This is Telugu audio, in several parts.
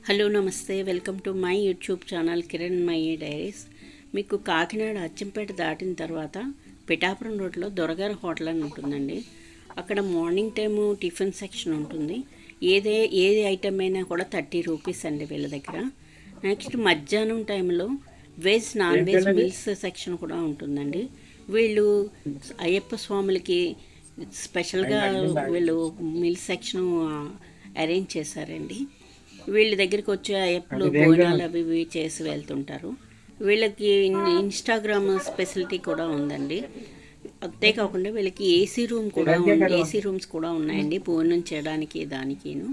హలో నమస్తే, welcome to my YouTube channel Kiran my diaries. మీకు కాకినాడ అచ్చంపేట దాటిన తర్వాత పిఠాపురం రోడ్లో దొరగారు హోటల్ అని ఉంటుందండి. అక్కడ మార్నింగ్ టైము టిఫిన్ సెక్షన్ ఉంటుంది. ఏది ఐటమ్ అయినా కూడా 30 రూపీస్ అండి వీళ్ళ దగ్గర. నెక్స్ట్ మధ్యాహ్నం టైంలో veg non veg meals section కూడా ఉంటుందండి. వీళ్ళు అయ్యప్ప స్వాములకి స్పెషల్గా వీళ్ళు మీల్స్ సెక్షన్ అరేంజ్ చేశారండి. వీళ్ళ దగ్గరికి వచ్చే అయ్యప్పలు భోజనాలు అవి ఇవి చేసి వెళ్తుంటారు. వీళ్ళకి ఇన్స్టాగ్రామ్ ఫెసిలిటీ కూడా ఉందండి. అంతేకాకుండా వీళ్ళకి ఏసీ రూమ్స్ కూడా ఉన్నాయండి భోజనం చేయడానికి. దానికిను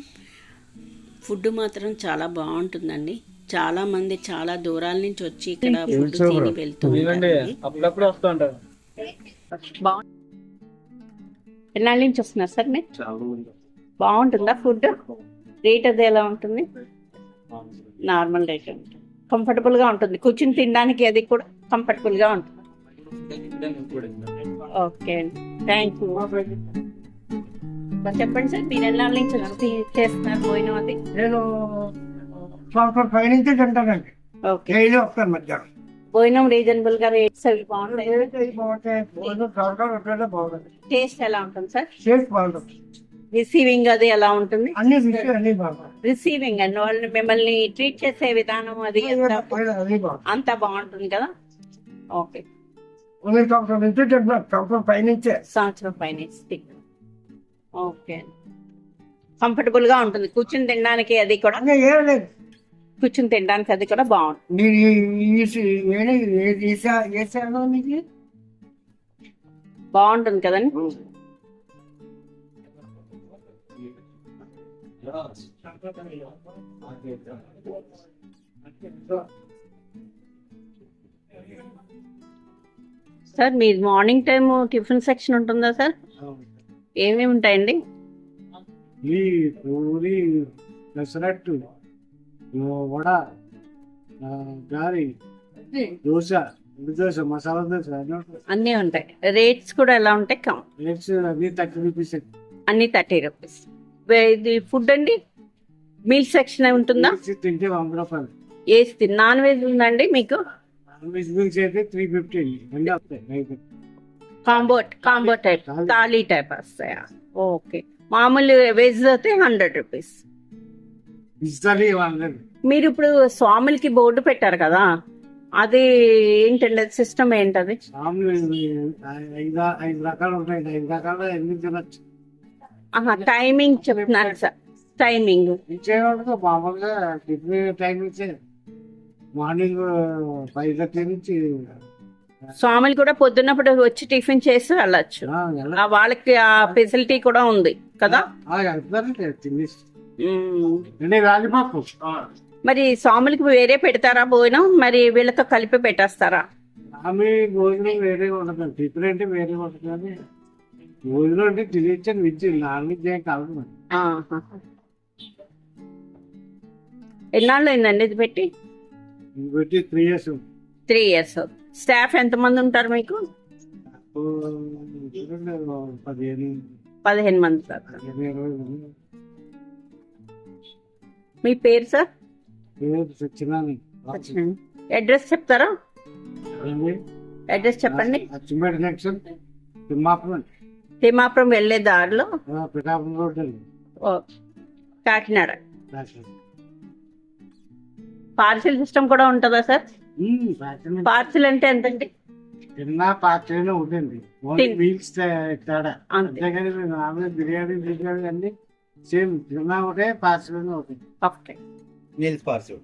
ఫుడ్ మాత్రం చాలా బాగుంటుందండి. చాలా మంది చాలా దూరాల నుంచి వచ్చి ఇక్కడ ఫుడ్ తిని వెళ్తూ ఉంటారు. ఎన్నాళ్ళ నుంచి వస్తున్నారు సార్ మీరు? బాగుంటుందా ఫుడ్? రేట్ అది ఎలా ఉంటుంది? నార్మల్ రేట్ ఉంటుంది, కంఫర్టబుల్గా ఉంటుంది. కూర్చుని తినడానికి అది కూడా కంఫర్టబుల్గా ఉంటుంది. ఓకే అండి, థ్యాంక్ యూ. చెప్పండి సార్, మీరు ఎన్నాళ్ళ నుంచి చేస్తున్నారు భోజనం? అది నేను సంవత్సరం పైనుంచి తింటానండి. ఓకే, డైలీ వస్తాను మధ్యాహ్నం. భోజనం రీజనబుల్ గా రేట్స్ అవి బాగుంటాయి. బాగుంటుంది. టేస్ట్ ఎలా ఉంటుంది సార్? టేస్ట్ బాగుంటుంది. రిసీవింగ్ అది ఎలా ఉంటుంది? అన్ని విషయాలు అన్ని బాగుంటాయి. రిసీవింగ్ అండి, వాళ్ళు మిమ్మల్ని ట్రీట్ చేసే విధానం అది అన్ని బాగుంటాయి. అంత బాగుంటుంది కదా. ఓకే, సంవత్సరం నుంచి తింటున్నాను. సంవత్సరం పైనుంచే. సంవత్సరం పైన. ఓకే, కంఫర్టబుల్ గా ఉంటుంది కూర్చుని తినడానికి. అది కూడా అన్నీ ఏం లేదు. కూర్చుని తినడానికి అది కూడా బాగుంటుంది. మీకు బాగుంటుంది కదండి. సార్ మీ మార్నింగ్ టైం టిఫిన్ సెక్షన్ ఉంటుందా సార్? ఏమేమి ఉంటాయండి? పూరి, పెసరట్టు, వడ, గారి, దోశ, దోశ, మసాలా దోశ అన్నీ ఉంటాయి. రేట్స్ కూడా ఎలా ఉంటాయి? రేట్స్ అన్ని 30 రూపీస్. అన్ని 30 రూపీస్. ఇది ఫుడ్ అండి, మీల్ సెక్షన్ ఉంటుందా? తింటే 100 రూపాయలు. ఏసి నాన్ వెజ్ ఉందండి మీకు? నాన్ వెజ్ మీల్స్ అయితే 350 అన్నీ వస్తాయి. కాంబో టైప్, థాలీ టైప్ వస్తాయా? ఓకే, మామూలు వెజ్ అయితే 100 రూపీస్. మీరు ఇప్పుడు స్వాములకి బోర్డు పెట్టారు కదా, అది ఏంటండి? అది సిస్టమ్ ఏంటది? 5 రకాలు ఉంటాయి. 5 రకాలు ఎన్ని తినచ్చు. టైమింగ్ చెప్తున్నాను సార్. టైమింగ్ ఇచ్చేవాళ్ళతో మామూలుగా టిఫిన్ టైమింగ్స్ మార్నింగ్ 5:30 నుంచి. స్వాములు కూడా పొద్దున్నప్పుడు వచ్చి టిఫిన్ చేసి వెళ్ళచ్చు. వాళ్ళకి ఆ ఫెసిలిటీ కూడా ఉంది కదా. రాజపాపు మరి స్వాములకి వేరే పెడతారా భోజనం? మరి వీళ్ళతో కలిపి పెట్టేస్తారా? ఆమె భోజనం వేరే ఉండదు. టిఫిన్ అంటే వేరే ఉంటుంది కానీ భోజనం అంటే తినేచ్చాను. విద్య నాన్ వెజ్ ఏం కాదు. ఎన్నాళ్ళు అయిందండి ఇది పెట్టి? 3 years. 3 years. స్టాఫ్ ఎంతమంది ఉంటారు మీకు? 15 మంది సార్. మీ పేరు సార్? అడ్రస్ చెప్తారా? అడ్రస్ చెప్పండి. అచ్చంపేట జంక్షన్, తిమ్మాపురం వెళ్ళే దారిలో, Pithapuram road, Kakinada. Parcel system కూడా ఉంటుందా సార్? పార్సిల్ అంటే ఎంతండి? తిన్నా పార్సిల్ ఉంటుంది. మీల్స్ తేడా అంతేగాని బిర్యానీ అన్ని సేమ్. తిన్నా ఒకటే, పార్సిల్ ఒకటి. Okay, meals parcel.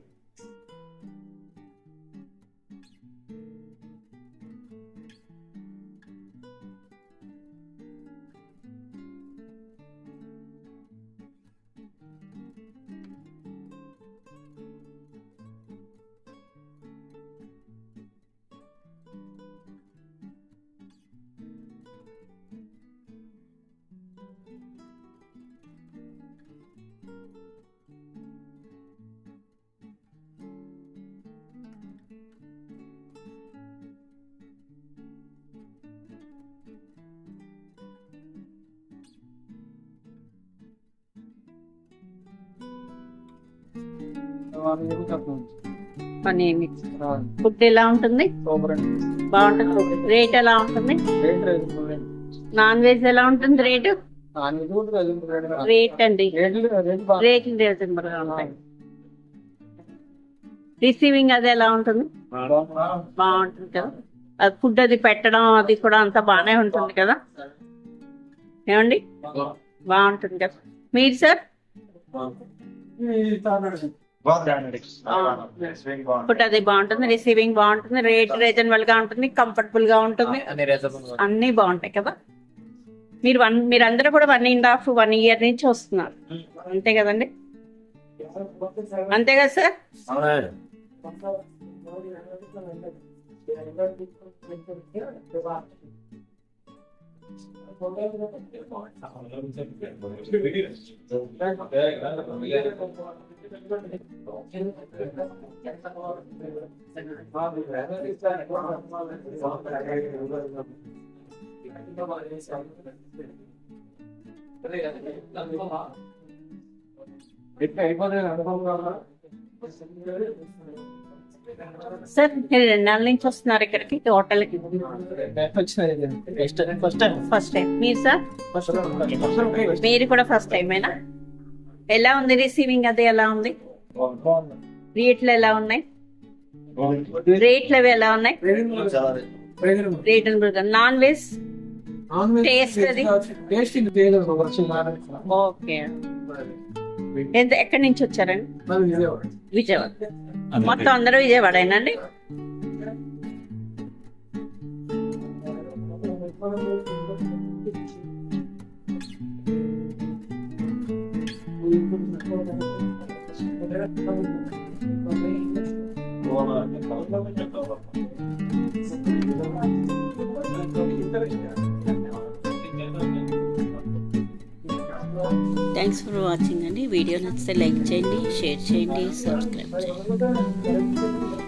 Paneer mix. Food ఎలా ఉంటుంది? బాగుంటుంది. రేట్ ఎలా ఉంటుంది? నాన్ వెజ్ ఎలా ఉంటుంది రేటు? రేట్ అండి, రేట్లు రీజనబుల్గా ఉంటాయి. రిసీవింగ్ అది ఎలా ఉంటుంది? బాగుంటుంది కదా. అది ఫుడ్ అది పెట్టడం అది కూడా అంతా బాగానే ఉంటుంది కదా ఏమండి? బాగుంటుంది కదా. మీరు సార్? ఫుడ్ అది బాగుంటుంది, రిసీవింగ్ బాగుంటుంది, రేట్ రీజనబుల్ గా ఉంటుంది, కంఫర్టబుల్ గా ఉంటుంది, అన్నీ బాగుంటాయి కదా. మీరందరూ కూడా 1.5 year నుంచి వస్తున్నారు అంతే కదండి? అంతే కదా సార్? సార్ మీరు 2 నెలల నుంచి వస్తున్నారు ఇక్కడికి హోటల్కి? First time. మీరు సార్? మీరు కూడా ఫస్ట్ టైమేనా? ఎలా ఉంది రిసీవింగ్ అది ఎలా ఉంది? రేట్లు ఎలా ఉన్నాయి? రేట్లు అవి ఎలా ఉన్నాయి? రీజనబుల్ గా. నాన్ వెజ్ టేస్ట్ అది ఓకే. ఎక్కడి నుంచి వచ్చారండి? విజయవాడ. మొత్తం అందరూ విజయవాడేనండి? థ్యాంక్స్ ఫర్ వాచింగ్ అండి. వీడియో నచ్చితే లైక్ చేయండి, షేర్ చేయండి, సబ్స్క్రైబ్ చేయండి.